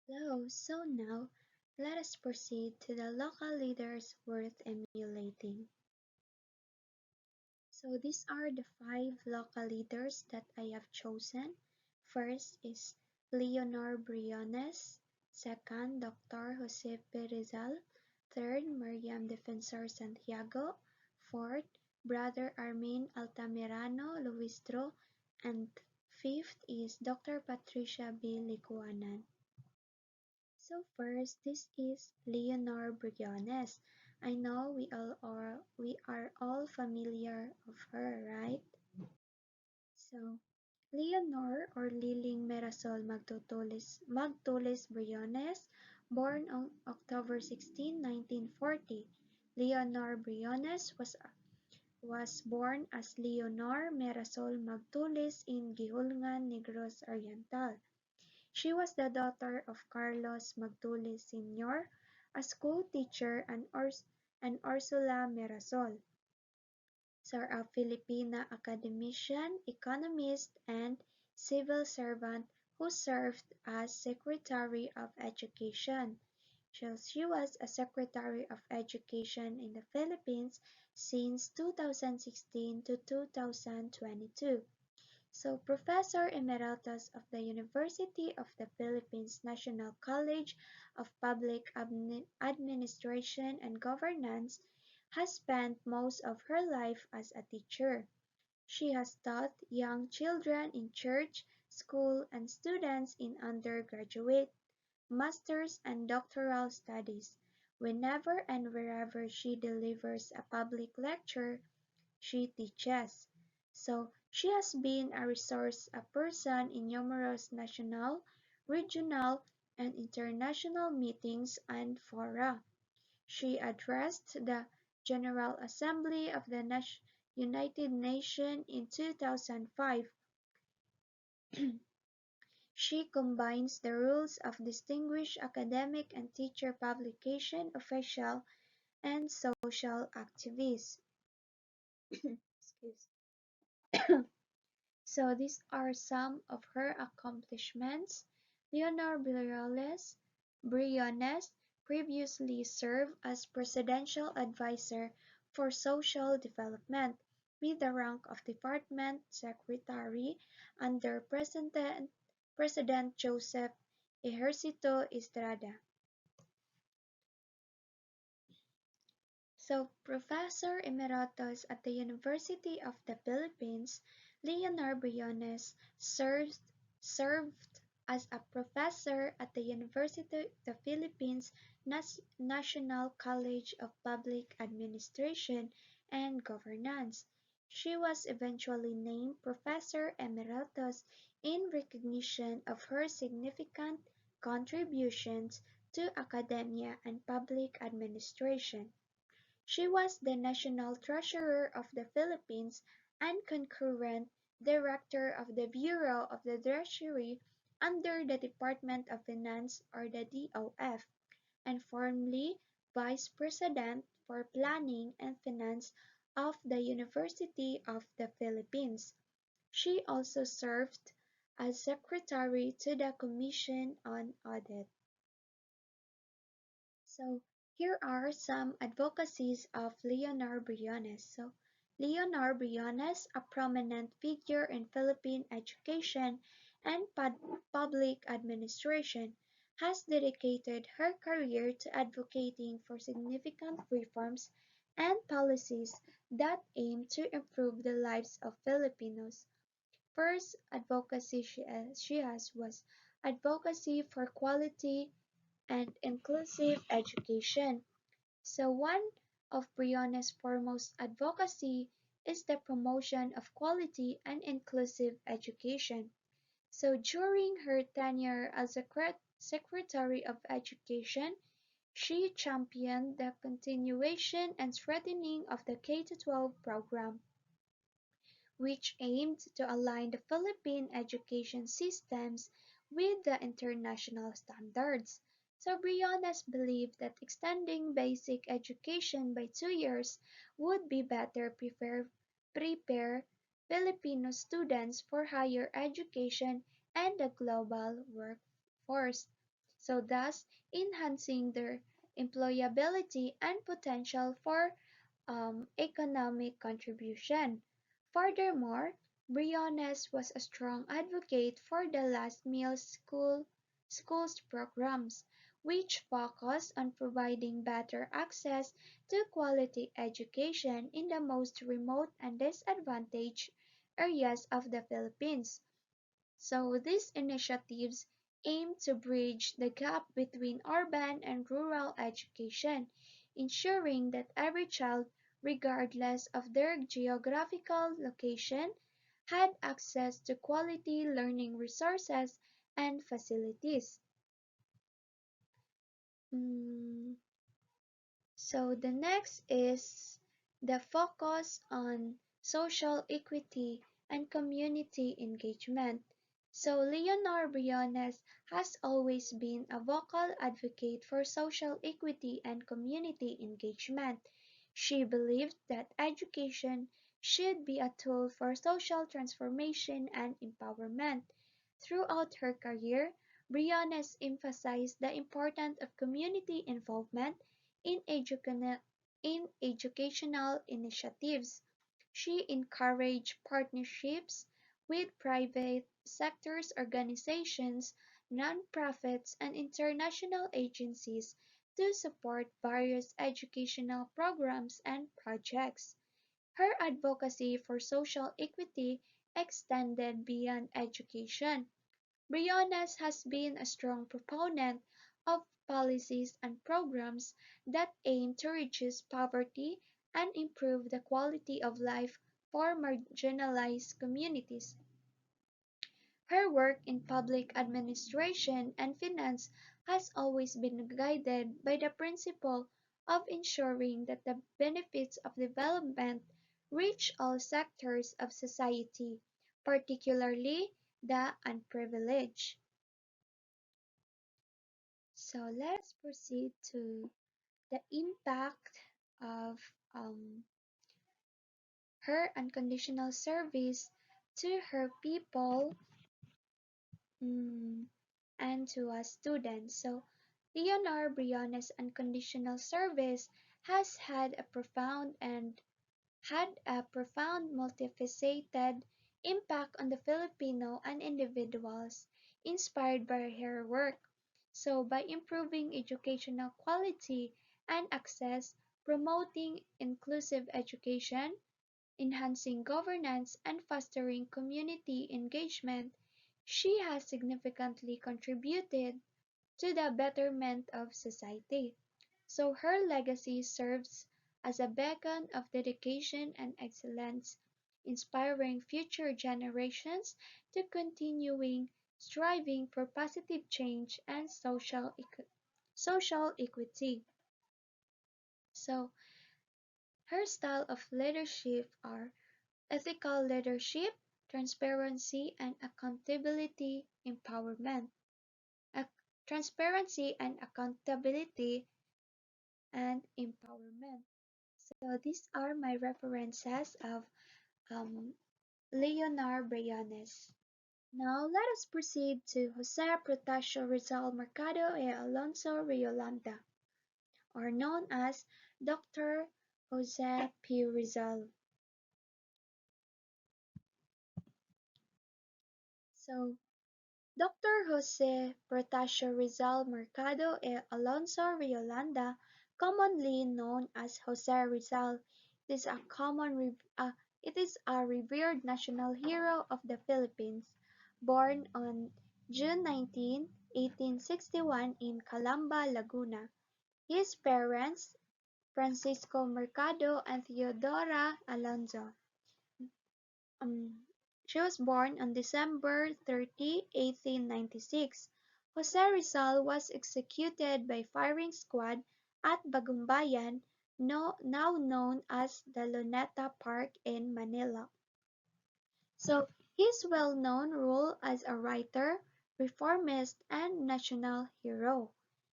Hello, so now let us proceed to the local leaders worth emulating. So these are the 5 local leaders that I have chosen. First is Leonor Briones, second Dr. Jose P. Rizal, third Miriam Defensor Santiago, fourth Brother Armin Altamirano Luistro, and fifth is Dr. Patricia B. Licuanan. So first, this is Leonor Briones. I know we are all familiar of her, right? So, Leonor or Liling Merasol Magtulis Briones, born on October 16, 1940. Leonor Briones was born as Leonor Merasol Magtulis in Gihulngan, Negros Oriental. She was the daughter of Carlos Magtulis Sr., a school teacher, and Ursula Merasol, Sir, a Filipina academician, economist, and civil servant who served as Secretary of Education. So she was a Secretary of Education in the Philippines since 2016 to 2022. So, Professor Emeritus of the University of the Philippines National College of Public Administration and Governance, has spent most of her life as a teacher. She has taught young children in church, school, and students in undergraduate, master's, and doctoral studies. Whenever and wherever she delivers a public lecture, she teaches. So she has been a resource a person in numerous national, regional, and international meetings and fora. She addressed the General Assembly of the United Nations in 2005. She combines the roles of distinguished academic and teacher publication official and social activist. Excuse. So these are some of her accomplishments. Leonor Briones previously served as Presidential Advisor for Social Development with the rank of Department Secretary under President Joseph Ejercito Estrada. So, Professor Emeritus at the University of the Philippines, Leonor Briones served as a professor at the University of the Philippines National College of Public Administration and Governance. She was eventually named Professor Emeritus in recognition of her significant contributions to academia and public administration. She was the National Treasurer of the Philippines and concurrent Director of the Bureau of the Treasury under the Department of Finance or the DOF, and formerly Vice President for Planning and Finance of the University of the Philippines. She also served as Secretary to the Commission on Audit. So here are some advocacies of Leonor Briones. So Leonor Briones, a prominent figure in Philippine education and public administration, has dedicated her career to advocating for significant reforms and policies that aim to improve the lives of Filipinos. First advocacy she has was advocacy for quality and inclusive education. So one of Briones' foremost advocacy is the promotion of quality and inclusive education. So during her tenure as Secretary of Education, she championed the continuation and strengthening of the K-12 program, which aimed to align the Philippine education systems with the international standards. So Briones believed that extending basic education by 2 years would be better prepare Filipino students for higher education and the global workforce. so thus enhancing their employability and potential for economic contribution. Furthermore, Briones was a strong advocate for the last meal schools programs, which focus on providing better access to quality education in the most remote and disadvantaged areas of the Philippines. So these initiatives aim to bridge the gap between urban and rural education, ensuring that every child, regardless of their geographical location, had access to quality learning resources and facilities. Mm, So the next is the focus on social equity and community engagement. So Leonor Briones has always been a vocal advocate for social equity and community engagement. She believed that education should be a tool for social transformation and empowerment. Throughout her career, Briones emphasized the importance of community involvement in educational initiatives. She encouraged partnerships with private sectors organizations, nonprofits, and international agencies to support various educational programs and projects. Her advocacy for social equity extended beyond education. Briones has been a strong proponent of policies and programs that aim to reduce poverty and improve the quality of life for marginalized communities. Her work in public administration and finance has always been guided by the principle of ensuring that the benefits of development reach all sectors of society, particularly the unprivileged. So let's proceed to the impact of um, her unconditional service to her people, mm, and to us students. So Leonor Briones' unconditional service has had a profound multifaceted impact on the Filipino and individuals inspired by her work. So by improving educational quality and access, promoting inclusive education, enhancing governance, and fostering community engagement, she has significantly contributed to the betterment of society. So her legacy serves as a beacon of dedication and excellence, inspiring future generations to continuing striving for positive change and social equity. So her style of leadership are ethical leadership, transparency and accountability, empowerment. Ac- Transparency and accountability and empowerment. So these are my references of um, Leonor Briones. Now let us proceed to Jose Protasio Rizal Mercado e Alonso Riolanda, or known as Dr. Jose P. Rizal. So Dr. Jose Protasio Rizal Mercado e Alonso Riolanda, commonly known as Jose Rizal, it is a revered national hero of the Philippines, born on June 19, 1861 in Calamba, Laguna. His parents, Francisco Mercado and Theodora Alonso, um, she was born on December 30, 1896. Jose Rizal was executed by firing squad at Bagumbayan, now known as the Luneta Park in Manila. So his well-known role as a writer, reformist, and national hero.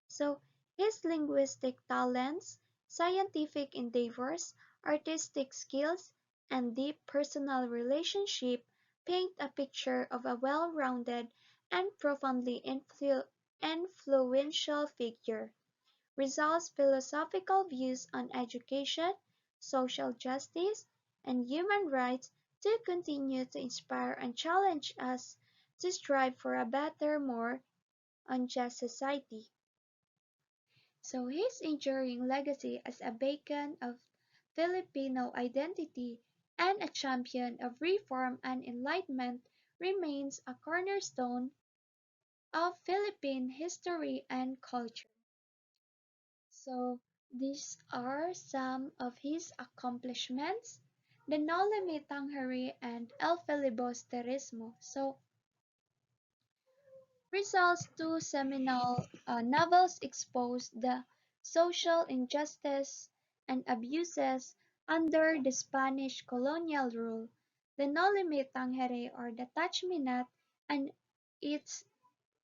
So his linguistic talents, scientific endeavors, artistic skills, and deep personal relationship paint a picture of a well-rounded and profoundly influential figure. Rizal's philosophical views on education, social justice, and human rights do continue to inspire and challenge us to strive for a better, more unjust society. So his enduring legacy as a beacon of Filipino identity and a champion of reform and enlightenment remains a cornerstone of Philippine history and culture. So these are some of his accomplishments. The Noli Me Tangere and El Filibusterismo. So Rizal's two seminal novels expose the social injustice and abuses under the Spanish colonial rule. The Noli Me Tangere or the Touch Me Not and its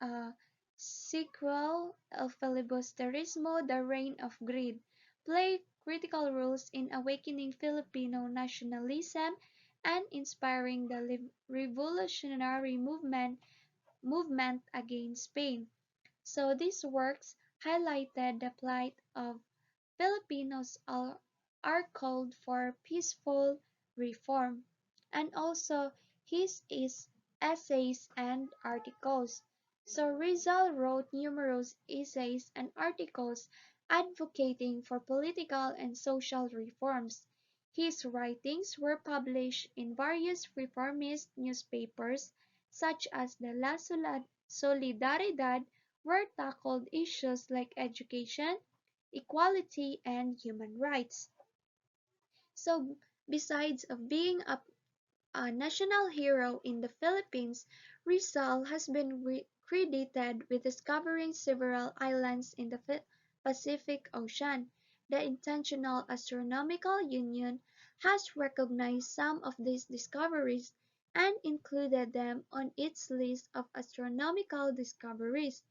uh, sequel, El Filibusterismo, The Reign of Greed, play critical roles in awakening Filipino nationalism and inspiring the revolutionary movement against Spain. So these works highlighted the plight of Filipinos are called for peaceful reform, and also his is essays and articles. So Rizal wrote numerous essays and articles advocating for political and social reforms. His writings were published in various reformist newspapers such as the La Solidaridad, where tackled issues like education, equality, and human rights. So, besides of being a national hero in the Philippines, Rizal has been credited with discovering several islands in the Pacific Ocean. The International Astronomical Union has recognized some of these discoveries and included them on its list of astronomical discoveries.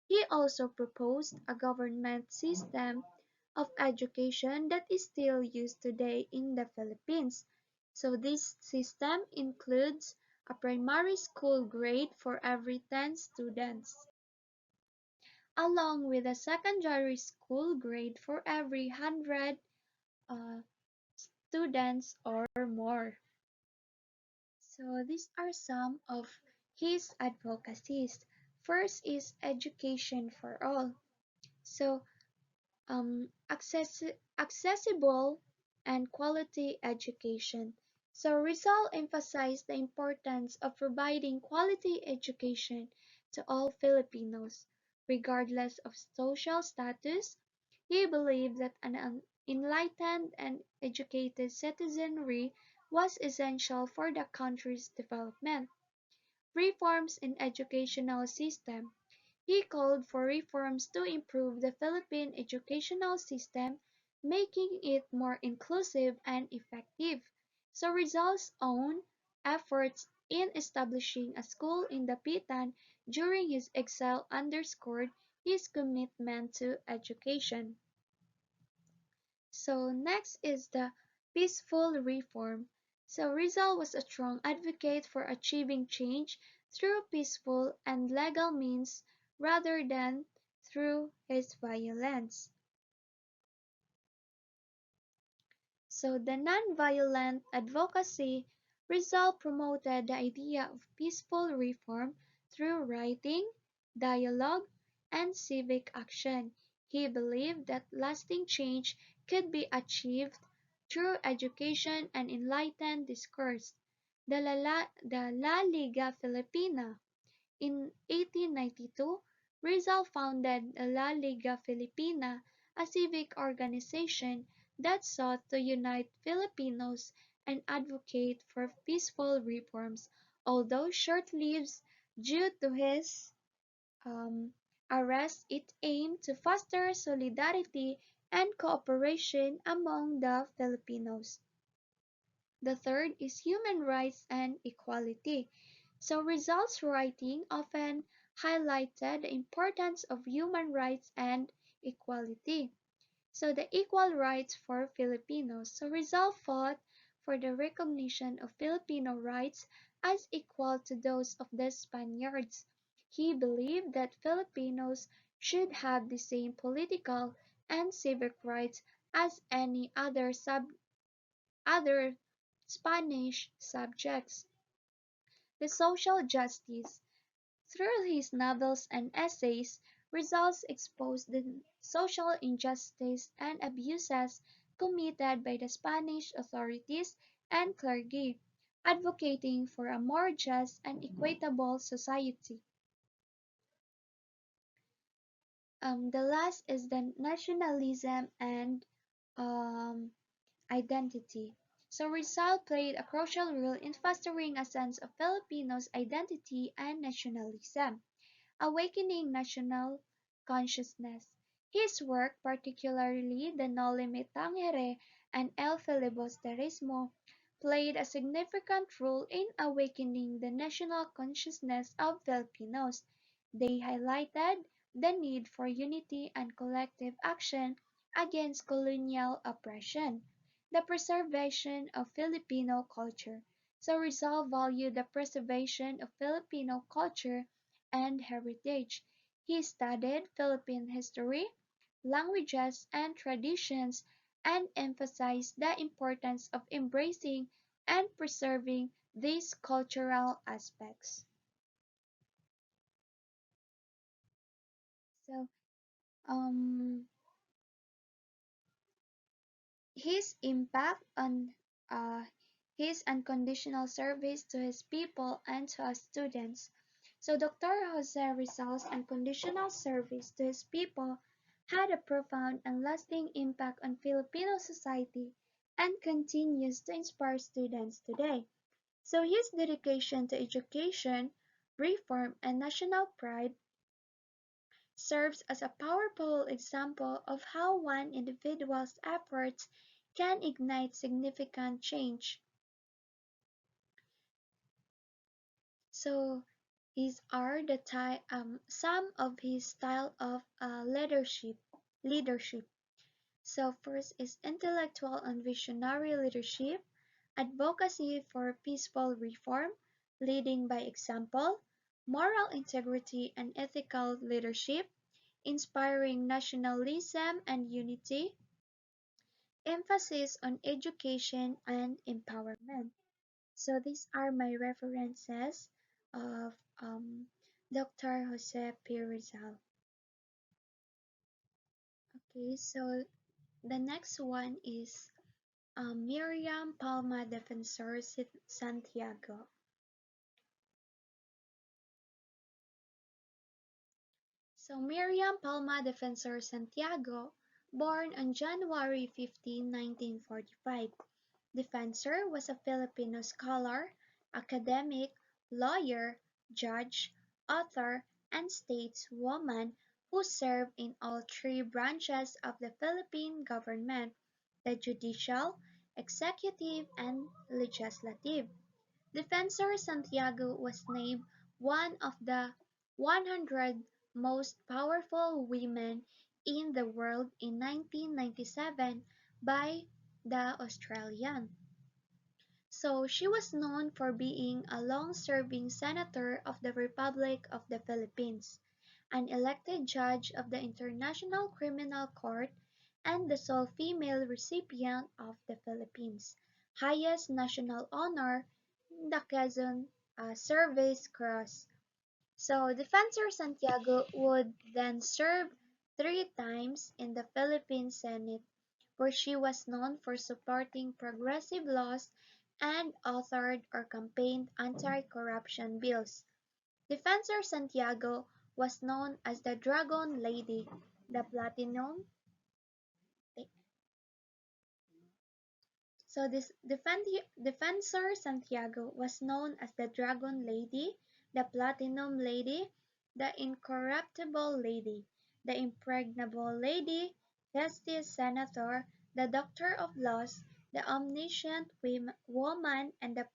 He also proposed a government system of education that is still used today in the Philippines. So this system includes a primary school grade for every 10 students, along with a secondary school grade for every 100 uh, students or more. So these are some of his advocacies. First is education for all. So accessible and quality education. So Rizal emphasized the importance of providing quality education to all Filipinos, regardless of social status. He believed that an enlightened and educated citizenry was essential for the country's development. Reforms in educational system. He called for reforms to improve the Philippine educational system, making it more inclusive and effective. So Rizal's own efforts in establishing a school in Dapitan during his exile underscored his commitment to education. So next is the peaceful reform. So Rizal was a strong advocate for achieving change through peaceful and legal means rather than through his violence. So the non-violent advocacy, Rizal promoted the idea of peaceful reform through writing, dialogue, and civic action. He believed that lasting change could be achieved through education and enlightened discourse. The La Liga Filipina in 1892, Rizal founded the La Liga Filipina, a civic organization that sought to unite Filipinos and advocate for peaceful reforms, although short-lived due to his um, arrest. It aimed to foster solidarity and cooperation among the Filipinos. The third is human rights and equality. So Rizal's writing often highlighted the importance of human rights and equality. So the equal rights for Filipinos. So Rizal fought for the recognition of Filipino rights as equal to those of the Spaniards. He believed that Filipinos should have the same political and civic rights as any other Spanish subjects. The social justice. Through his novels and essays, Rizal exposed the social injustice and abuses committed by the Spanish authorities and clergy, advocating for a more just and equitable society. The last is the nationalism and um, identity. So Rizal played a crucial role in fostering a sense of Filipinos' identity and nationalism, awakening national consciousness. His work, particularly the Noli Me Tangere and El Filibusterismo, played a significant role in awakening the national consciousness of Filipinos. They highlighted the need for unity and collective action against colonial oppression, the preservation of Filipino culture. So Rizal valued the preservation of Filipino culture and heritage. He studied Philippine history, languages, and traditions and emphasized the importance of embracing and preserving these cultural aspects. So, um, his impact on uh, his unconditional service to his people and to his students. So Dr. Jose Rizal's unconditional service to his people had a profound and lasting impact on Filipino society and continues to inspire students today. So his dedication to education, reform, and national pride serves as a powerful example of how one individual's efforts can ignite significant change. So these are some of his style of leadership. So first is intellectual and visionary leadership, advocacy for peaceful reform, leading by example, moral integrity and ethical leadership, inspiring nationalism and unity, emphasis on education and empowerment. So these are my references of Dr. Jose P. Rizal. Okay, so the next one is Miriam Palma Defensor Santiago. So Miriam Palma Defensor Santiago, born on January 15, 1945. Defensor was a Filipino scholar, academic, lawyer, judge, author, and stateswoman who served in all three branches of the Philippine government: the judicial, executive, and legislative. Defensor Santiago was named one of the 100 most powerful women in the world in 1997 by The Australian. So she was known for being a long-serving senator of the Republic of the Philippines, an elected judge of the International Criminal Court, and the sole female recipient of the Philippines' highest national honor, the Quezon Service Cross. So Defensor Santiago would then serve 3 times in the Philippine Senate, where she was known for supporting progressive laws and authored or campaigned anti-corruption bills. Defensor Santiago was known as the Dragon Lady, the Platinum. So this Defensor Santiago was known as the Dragon Lady, the Platinum Lady, the Incorruptible Lady, the Impregnable Lady, Justice Senator, the Doctor of Laws, the Omniscient Woman, and the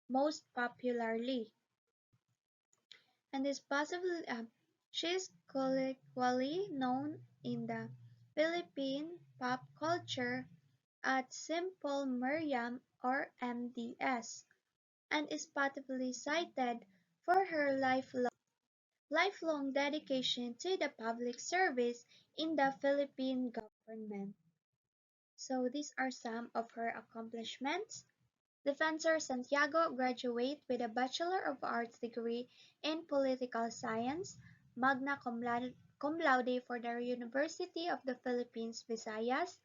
most popularly. And is possibly she is colloquially known in the Philippine pop culture at Simple Miriam or MDS, and is possibly cited for her lifelong lifelong dedication to the public service in the Philippine government. So these are some of her accomplishments. Defensor Santiago graduated with a Bachelor of Arts degree in Political Science, magna cum laude for the University of the Philippines, Visayas.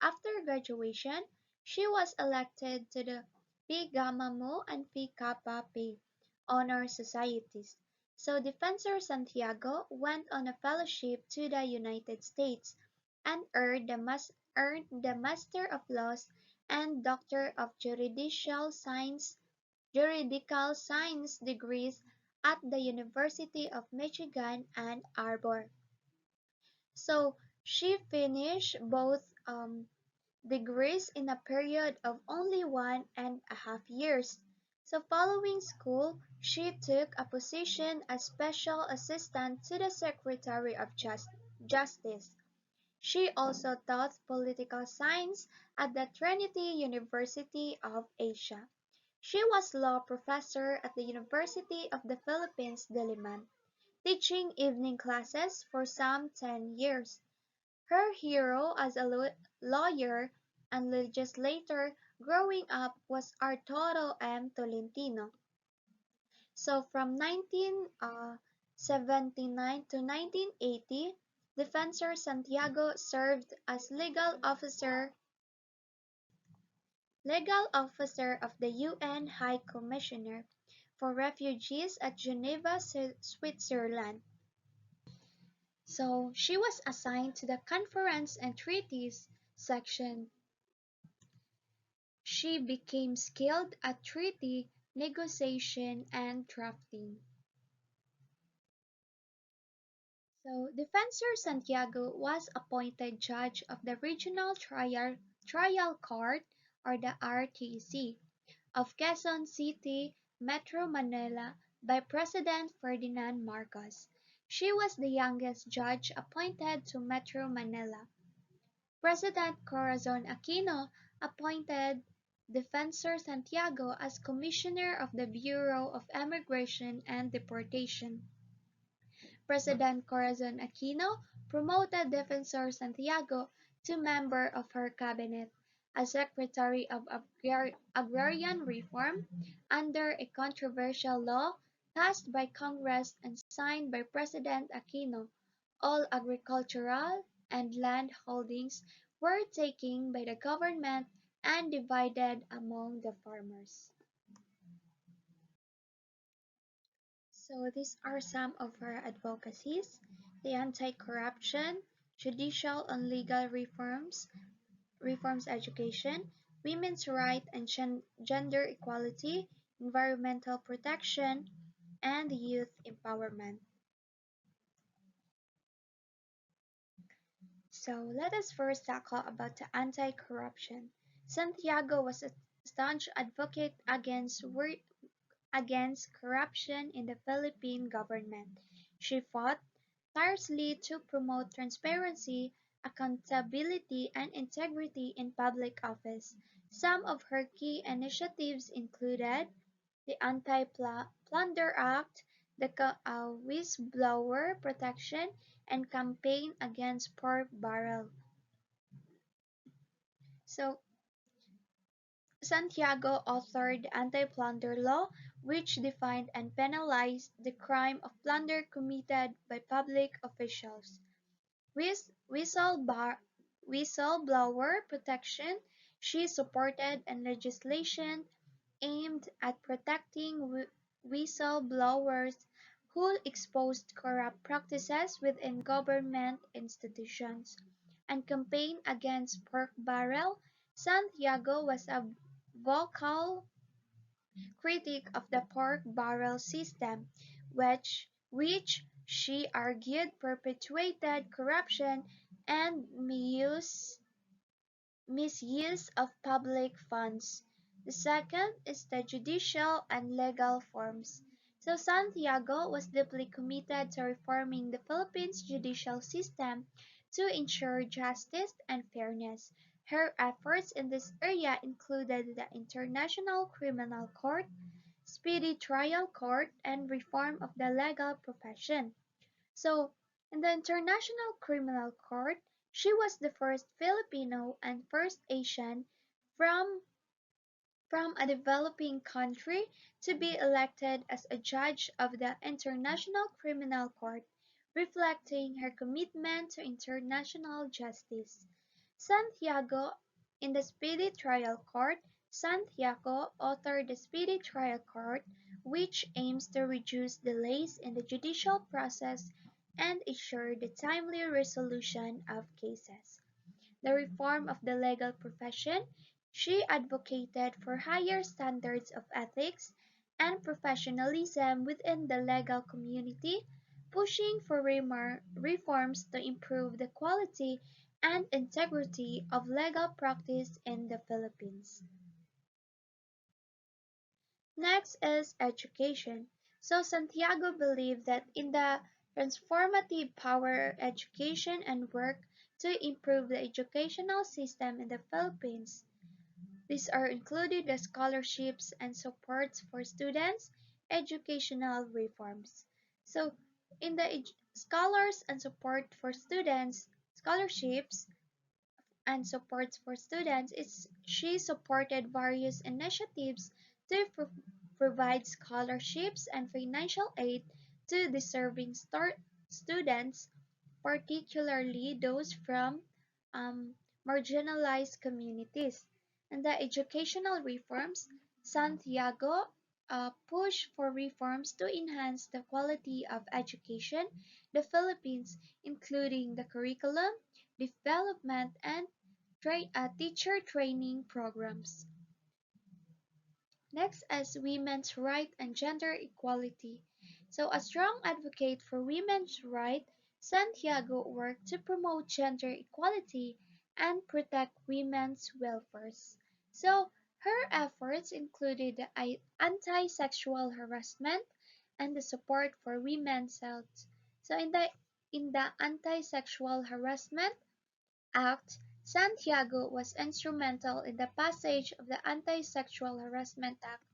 After graduation, she was elected to the Phi Gamma Mu and Phi Kappa Pi honor societies. So Defensor Santiago went on a fellowship to the United States and earned the Master of Laws and Doctor of Juridical Science degrees at the University of Michigan Ann Arbor. So she finished both degrees in a period of only 1.5 years. So following school, she took a position as special assistant to the Secretary of Justice. She also taught political science at the Trinity University of Asia. She was law professor at the University of the Philippines, Diliman, teaching evening classes for some 10 years. Her hero as a lawyer and legislator growing up was Arturo M. Tolentino. So from 1979 to 1980, Defensor Santiago served as legal officer of the UN High Commissioner for Refugees at Geneva, Switzerland. So she was assigned to the Conference and Treaties section. She became skilled at treaty negotiation and drafting. So Defensor Santiago was appointed judge of the Regional Trial Court or the RTC of Quezon City, Metro Manila by President Ferdinand Marcos. She was the youngest judge appointed to Metro Manila. President Corazon Aquino appointed Defensor Santiago as Commissioner of the Bureau of Immigration and Deportation. President Corazon Aquino promoted Defensor Santiago to member of her cabinet as Secretary of Agrarian Reform under a controversial law passed by Congress and signed by President Aquino. All agricultural and land holdings were taken by the government and divided among the farmers. So these are some of her advocacies: the anti-corruption, judicial and legal reforms education, women's rights and gender equality, environmental protection, and youth empowerment. So let us first tackle about the anti-corruption. Santiago was a staunch advocate against corruption in the Philippine government. She fought tirelessly to promote transparency, accountability, and integrity in public office. Some of her key initiatives included the Anti-Plunder Act, the Whistleblower Protection, and Campaign Against Pork Barrel. So Santiago authored the Anti-Plunder Law, which defined and penalized the crime of plunder committed by public officials. Whistleblower protection. She supported and legislation aimed at protecting whistleblowers who exposed corrupt practices within government institutions, and campaigned against pork barrel. Santiago was a vocal critic of the pork barrel system, which she argued perpetuated corruption and misuse of public funds. The second is the judicial and legal forms. So Santiago was deeply committed to reforming the Philippines judicial system to ensure justice and fairness. Her efforts in this area included the International Criminal Court, speedy trial court, and reform of the legal profession. So, in the International Criminal Court, she was the first Filipino and first Asian from from a developing country to be elected as a judge of the International Criminal Court, reflecting her commitment to international justice. Santiago in the Speedy Trial Court. Santiago authored the Speedy Trial Court, which aims to reduce delays in the judicial process and ensure the timely resolution of cases. The reform of the legal profession. She advocated for higher standards of ethics and professionalism within the legal community, pushing for reforms to improve the quality and integrity of legal practice in the Philippines. Next is education. So Santiago believed that in the transformative power of education and work to improve the educational system in the Philippines. These are included the scholarships and supports for students, educational reforms. So in the scholars and support for students, scholarships and supports for students, she supported various initiatives to provide scholarships and financial aid to deserving students, particularly those from um, marginalized communities. And the educational reforms, Santiago pushed for reforms to enhance the quality of education in the Philippines, including the curriculum, development, and teacher training programs. Next is women's rights and gender equality. So a strong advocate for women's rights, Santiago worked to promote gender equality and protect women's welfare. So her efforts included the anti-sexual harassment and the support for women's health. So in the Anti-Sexual Harassment Act, Santiago was instrumental in the passage of the Anti-Sexual Harassment Act,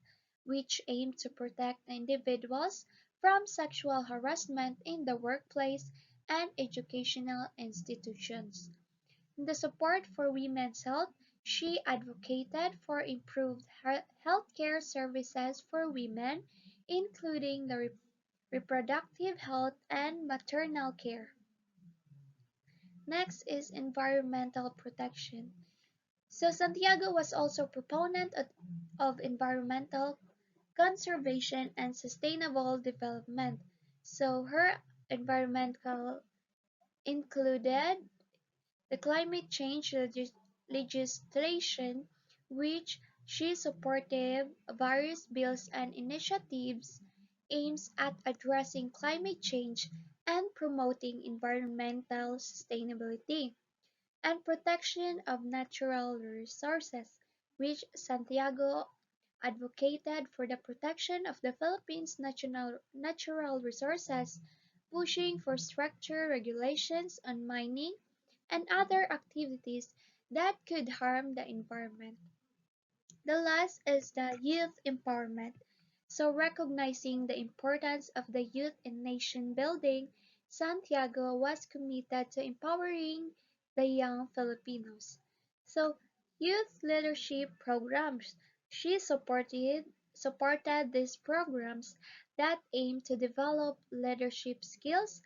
which aimed to protect individuals from sexual harassment in the workplace and educational institutions. In the support for women's health, she advocated for improved healthcare services for women, including the reproductive health and maternal care. Next is environmental protection. So Santiago was also a proponent of environmental conservation and sustainable development. So her environmental included the climate change legislation, which she supported various bills and initiatives aims at addressing climate change and promoting environmental sustainability and protection of natural resources, which Santiago advocated for the protection of the Philippines' natural resources, pushing for structured regulations on mining and other activities that could harm the environment. The last is the youth empowerment. So recognizing the importance of the youth in nation building, Santiago was committed to empowering the young Filipinos. So youth leadership programs. She supported these programs that aim to develop leadership skills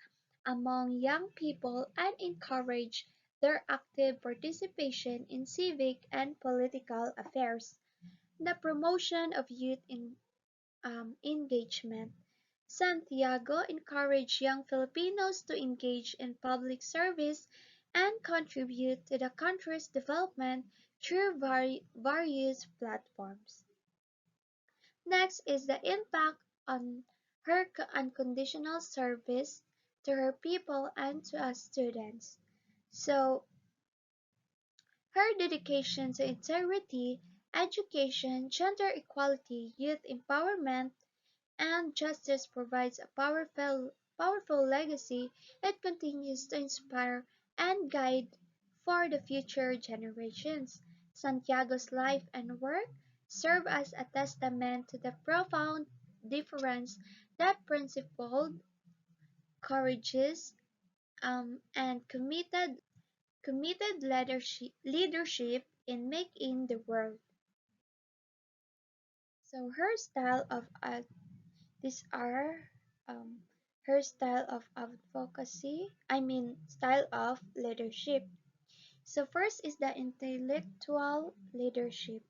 among young people and encourage their active participation in civic and political affairs. The promotion of youth engagement. Santiago encouraged young Filipinos to engage in public service and contribute to the country's development through various platforms. Next is the impact on her unconditional service to her people and to us students. So, her dedication to integrity, education, gender equality, youth empowerment, and justice provides a powerful legacy that continues to inspire and guide for the future generations. Santiago's life and work. serve as a testament to the profound difference that principled, courageous, and committed leadership in making the world. So her style of these are um, her style of advocacy. I mean style of leadership. So first is the intellectual leadership.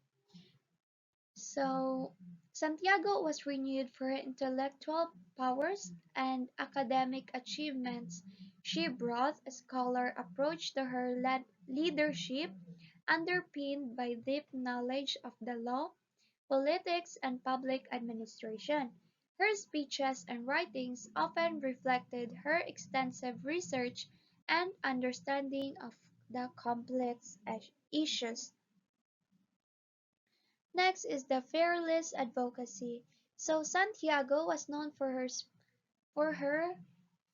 So Santiago was renewed for her intellectual powers and academic achievements. She brought a scholar approach to her leadership, underpinned by deep knowledge of the law, politics, and public administration. Her speeches and writings often reflected her extensive research and understanding of the complex issues. Next is the fearless advocacy. So Santiago was known for her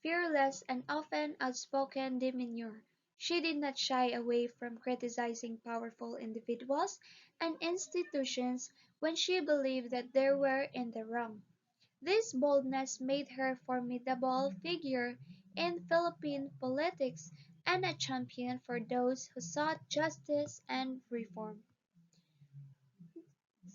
fearless and often outspoken demeanor. She did not shy away from criticizing powerful individuals and institutions when she believed that they were in the wrong. This boldness made her a formidable figure in Philippine politics and a champion for those who sought justice and reform.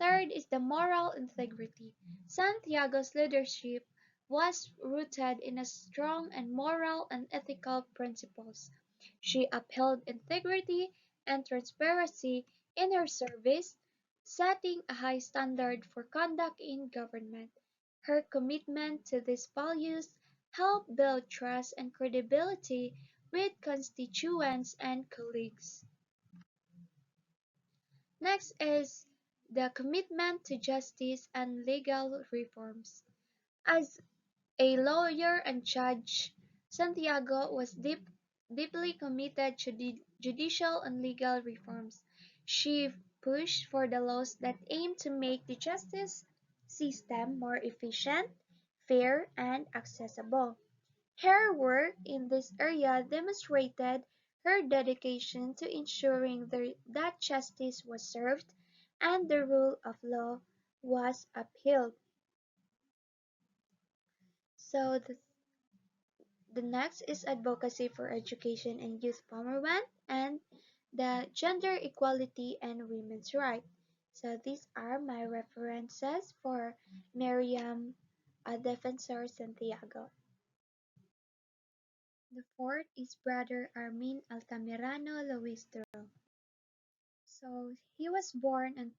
Third is the moral integrity. Santiago's leadership was rooted in a strong and moral and ethical principles. She upheld integrity and transparency in her service, setting a high standard for conduct in government. Her commitment to these values helped build trust and credibility with constituents and colleagues. Next is the commitment to justice and legal reforms. As a lawyer and judge, Santiago was deeply committed to judicial and legal reforms. She pushed for the laws that aim to make the justice system more efficient, fair, and accessible. Her work in this area demonstrated her dedication to ensuring that justice was served and the rule of law was upheld. So the next is advocacy for education and youth empowerment and the gender equality and women's rights. So these are my references for Miriam Defensor Santiago. The fourth is Brother Armin Altamirano Luistro. So he was born on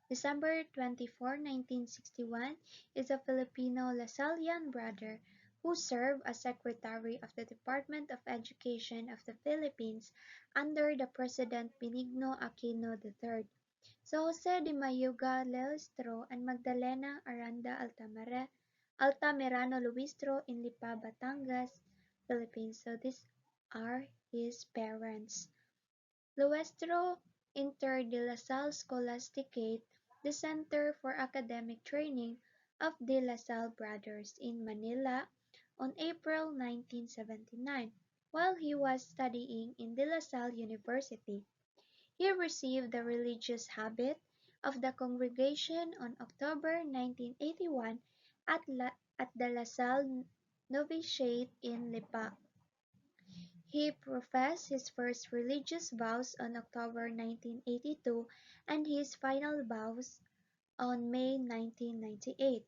December 24, 1961, is a Filipino Lasallian brother who served as Secretary of the Department of Education of the Philippines under the President Benigno Aquino III. So Jose de Mayuga Leistro and Magdalena Aranda Altamirano Luistro in Lipa, Batangas, Philippines. So these are his parents. Luestro entered De La Salle Scholasticate, the center for academic training of De La Salle brothers in Manila, on April 1979, while he was studying in De La Salle University. He received the religious habit of the congregation on October 1981 at the La Salle Novitiate in Lipa. He professed his first religious vows on October 1982 and his final vows on May 1998.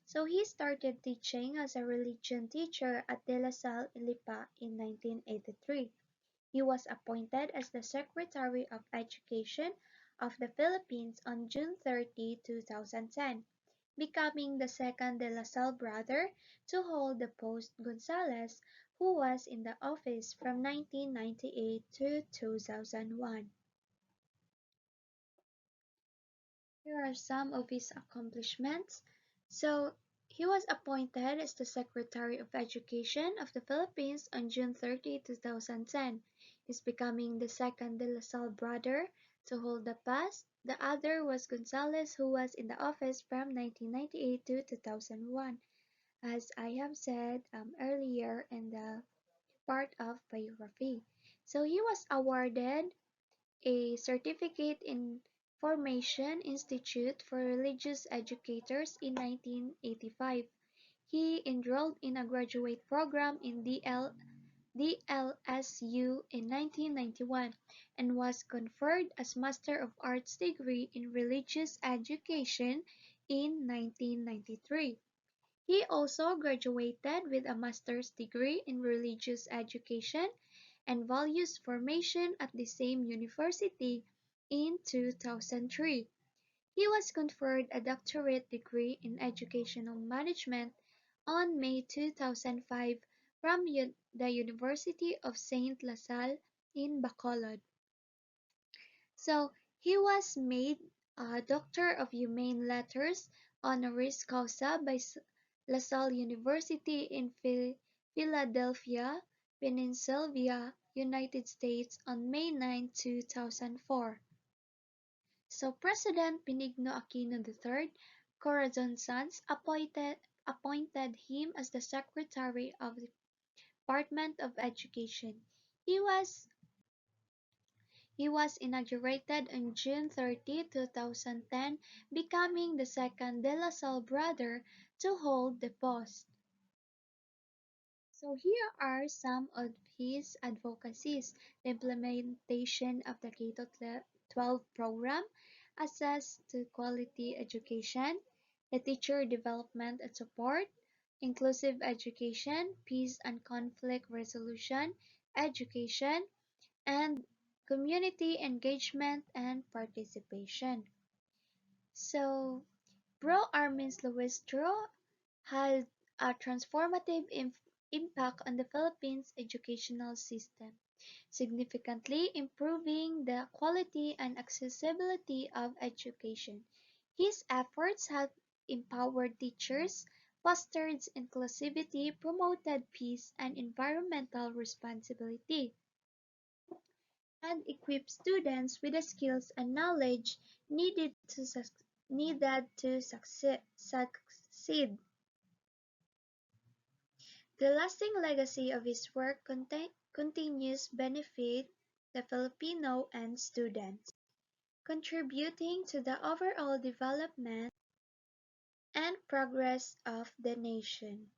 So he started teaching as a religion teacher at De La Salle Lipa in 1983. He was appointed as the Secretary of Education of the Philippines on June 30, 2010, becoming the second De La Salle brother to hold the post Gonzales, who was in the office from 1998 to 2001. Here are some of his accomplishments. So, he was appointed as the Secretary of Education of the Philippines on June 30, 2010. He's becoming the second De La Salle brother to hold the post. The other was Gonzales, who was in the office from 1998 to 2001, as I have said earlier in the part of biography. So he was awarded a certificate in Formation Institute for Religious Educators in 1985. He enrolled in a graduate program in DLSU in 1991 and was conferred a Master of Arts degree in Religious Education in 1993. He also graduated with a master's degree in religious education and values formation at the same university in 2003. He was conferred a doctorate degree in educational management on May 2005 from the University of Saint La Salle in Bacolod. So he was made a Doctor of Humane Letters honoris causa by La Salle University in Philadelphia, Pennsylvania, United States on May 9, 2004. So President Benigno Aquino III, Corazon Sons, appointed him as the Secretary of the Department of Education. He was He was inaugurated on June 30, 2010, becoming the second De La Salle brother to hold the post. So here are some of his advocacies: the implementation of the K-12 program, access to quality education, the teacher development and support, inclusive education, peace and conflict resolution, education, and community engagement and participation. So, Bro Armin's Luis Tro had a transformative impact on the Philippines educational system, significantly improving the quality and accessibility of education. His efforts have empowered teachers, fostered inclusivity, promoted peace and environmental responsibility, and equip students with the skills and knowledge needed to succeed. The lasting legacy of his work continues benefit the Filipino and students, contributing to the overall development and progress of the nation.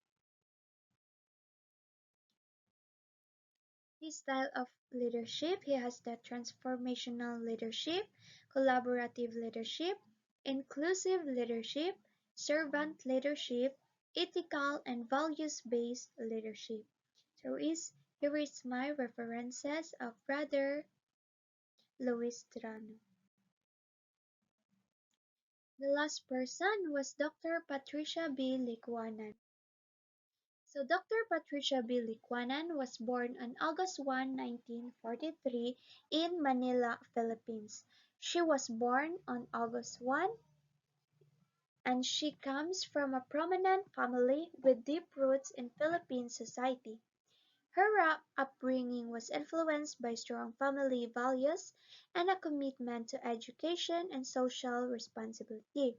His style of leadership: he has the transformational leadership, collaborative leadership, inclusive leadership, servant leadership, ethical and values-based leadership. Here is my references of Brother Luis Tirano. The last person was Dr. Patricia B. Licuanan. So Dr. Patricia B. Licuanan was born on August 1, 1943 in Manila, Philippines. She was born on August 1, and she comes from a prominent family with deep roots in Philippine society. Her upbringing was influenced by strong family values and a commitment to education and social responsibility.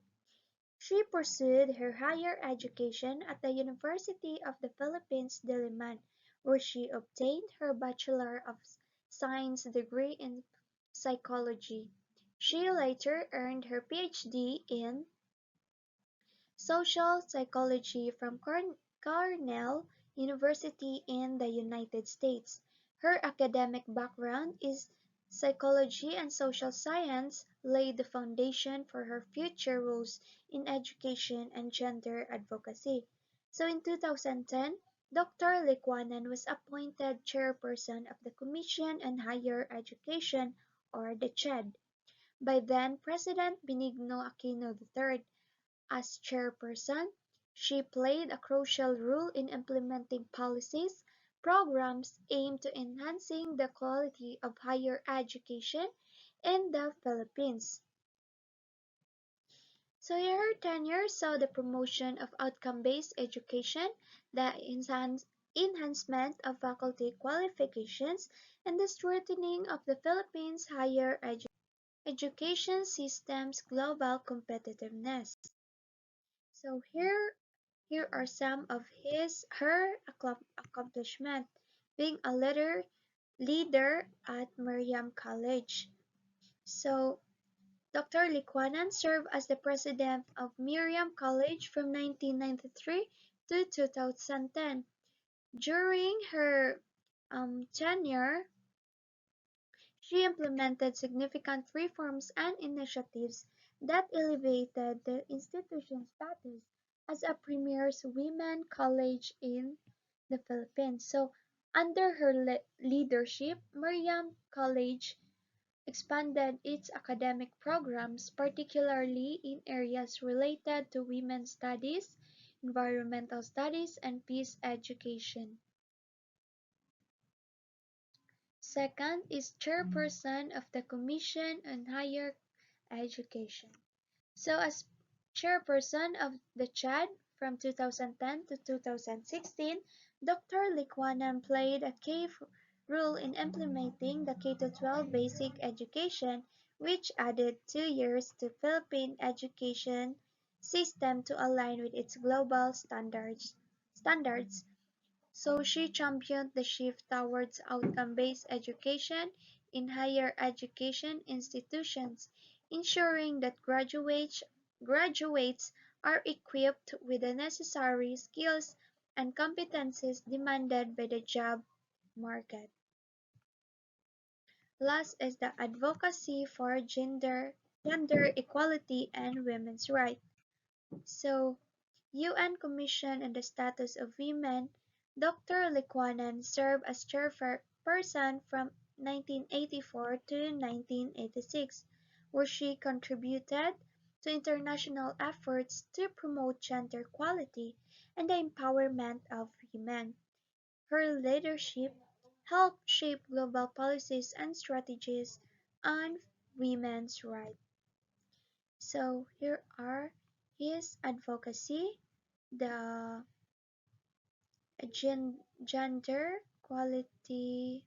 She pursued her higher education at the University of the Philippines Diliman, where she obtained her Bachelor of Science degree in psychology. She later earned her PhD in social psychology from Cornell University in the United States. Her academic background is psychology and social science laid the foundation for her future roles in education and gender advocacy. So in 2010, Dr. Licuanan was appointed chairperson of the Commission on Higher Education, or the CHED, by then President Benigno Aquino III. As chairperson, she played a crucial role in implementing policies, programs aimed to enhancing the quality of higher education in the Philippines. So her tenure saw the promotion of outcome-based education, the enhancement of faculty qualifications, and the strengthening of the Philippines' higher education system's global competitiveness. So here are some of her accomplishments: being a leader at Miriam College, So Dr. Liquanan served as the president of Miriam College from 1993 to 2010. During her tenure, she implemented significant reforms and initiatives that elevated the institution's status as a premier women college in the Philippines. So, under her leadership, Miriam College expanded its academic programs, particularly in areas related to women's studies, environmental studies, and peace education. Second is chairperson of the Commission on Higher Education. So as chairperson of the CHAD from 2010 to 2016, Dr. Likwanan played a key role in implementing the K-12 basic education, which added 2 years to Philippine education system to align with its global standards. So she championed the shift towards outcome-based education in higher education institutions, ensuring that graduates are equipped with the necessary skills and competencies demanded by the job market. Last is the advocacy for gender equality and women's rights. So, UN Commission on the Status of Women, Dr. Liquanan served as chairperson from 1984 to 1986, where she contributed to international efforts to promote gender equality and the empowerment of women. Her leadership helped shape global policies and strategies on women's rights. So here are his advocacy, the gender quality,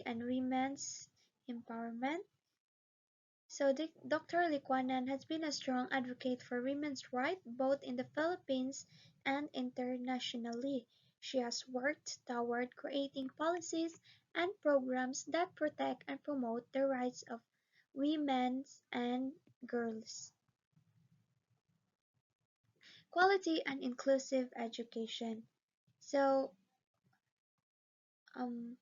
and women's empowerment. So Dr. Liquanan has been a strong advocate for women's rights both in the Philippines and internationally. She has worked toward creating policies and programs that protect and promote the rights of women and girls. Quality and inclusive education. So, um,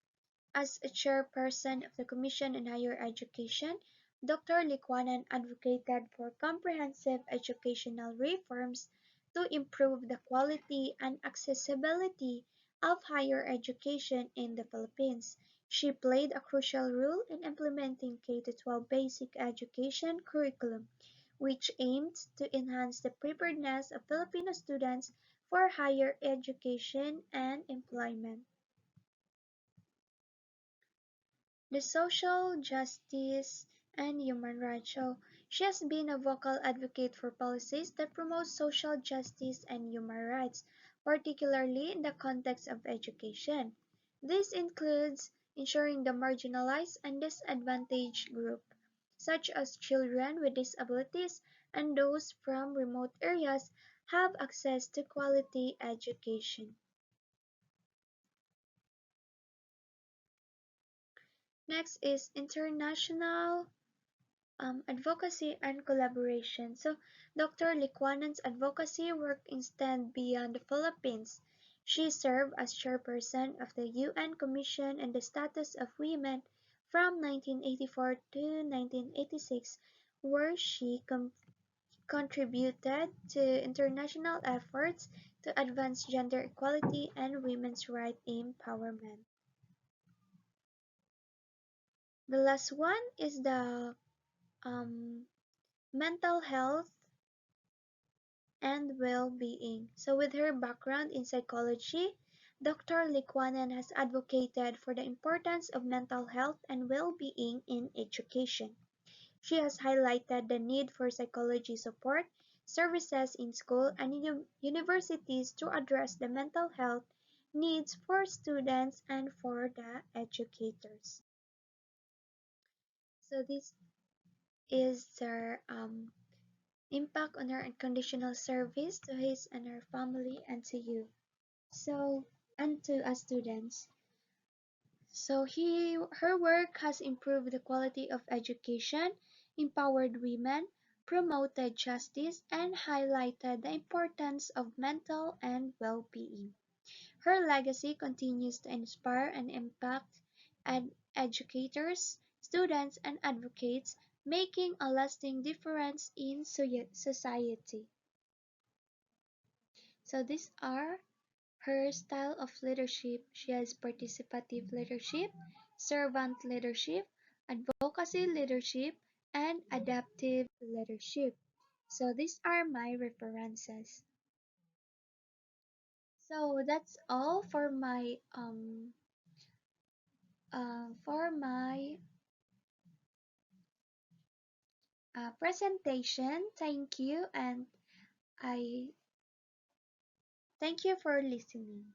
as a chairperson of the Commission on Higher Education, Dr. Liquanan advocated for comprehensive educational reforms to improve the quality and accessibility of higher education in the Philippines. She played a crucial role in implementing K-12 basic education curriculum, which aimed to enhance the preparedness of Filipino students for higher education and employment. The social justice and human rights. So she has been a vocal advocate for policies that promote social justice and human rights, particularly in the context of education. This includes ensuring the marginalized and disadvantaged group, such as children with disabilities and those from remote areas, have access to quality education. Next is international advocacy and collaboration. So, Dr. Liquanan's advocacy work extend beyond the Philippines. She served as chairperson of the UN Commission on the Status of Women from 1984 to 1986, where she contributed to international efforts to advance gender equality and women's right empowerment. The last one is the um, mental health and well-being. So with her background in psychology, Dr. Liquanan has advocated for the importance of mental health and well-being in education. She has highlighted the need for psychology support services in school and universities to address the mental health needs for students and for the educators. So this is their impact on her unconditional service to his and her family and to you. So, and to us students. So her work has improved the quality of education, empowered women, promoted justice, and highlighted the importance of mental and well-being. Her legacy continues to inspire and impact educators, students, and advocates, making a lasting difference in society. So these are her style of leadership. She has participative leadership, servant leadership, advocacy leadership, and adaptive leadership. So these are my references. So that's all for my presentation. Thank you, and I thank you for listening.